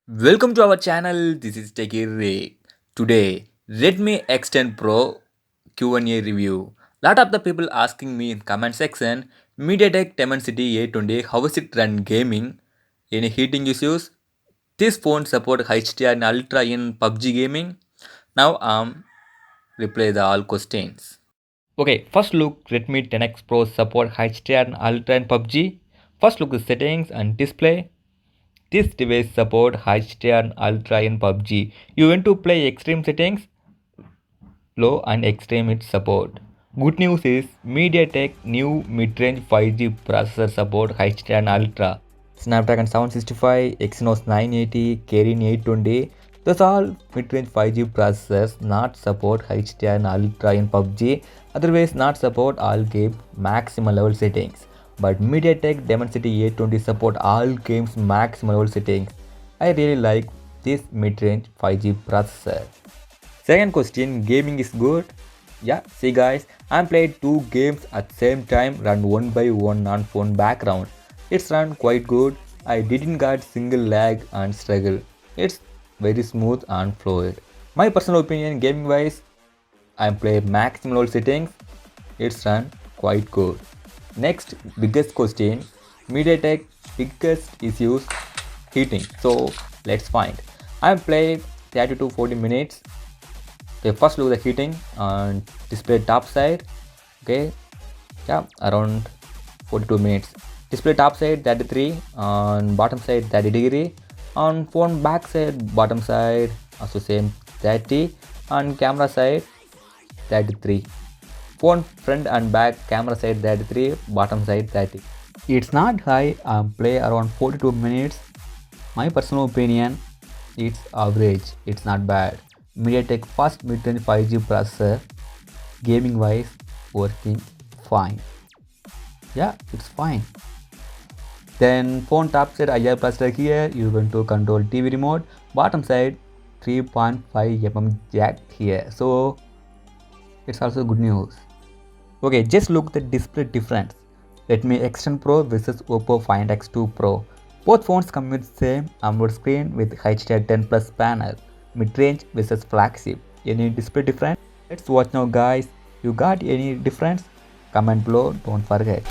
Welcome to our channel. This is Techie Ray. Today, Redmi X10 Pro Q&A review. Lot of the people asking me in comment section, MediaTek Dimensity 820, how is it run gaming? Any heating issues? This phone support HDR and Ultra in PUBG gaming? Now reply the all questions. Okay, first look Redmi 10X Pro support HDR and Ultra in PUBG. First look the settings and display. This device support HDR and Ultra in PUBG. You want to play extreme settings? Low and extreme it support. Good news is MediaTek new mid-range 5G processor support HDR and Ultra. Snapdragon 765, Exynos 980, Kirin 820. Those all mid-range 5G processors not support HDR and Ultra in PUBG. Otherwise not support all game maximum level settings. But MediaTek Dimensity 820 support all games maximum level settings. I really like this mid-range 5G processor. Second question, gaming is good? Yeah, see guys, I played two games at same time, run one by one on phone background. It's run quite good. I didn't get single lag and struggle. It's very smooth and fluid. My personal opinion, gaming wise, I play maximum level settings. It's run quite good. Next biggest question, MediaTek biggest issues heating. So let's find. I played 30 to 40 minutes. Okay, first look at the heating and display top side. Okay, yeah, around 42 minutes. Display top side 33, on bottom side 30 degree. On phone back side, bottom side also same 30, on camera side 33. Phone front and back camera side 33, bottom side 30. It's not high, play around 42 minutes. My personal opinion, it's average, it's not bad. MediaTek fast mid-range 5G processor, gaming wise, working fine. Yeah, it's fine. Then phone top side IR cluster here, you want to control TV remote. Bottom side 3.5 mm jack here. So it's also good news. Okay, just look at the display difference. Redmi X10 Pro versus Oppo Find X2 Pro. Both phones come with same AMOLED screen with HDR10 Plus panel. Mid-range versus flagship. Any display difference? Let's watch now guys. You got any difference? Comment below, don't forget.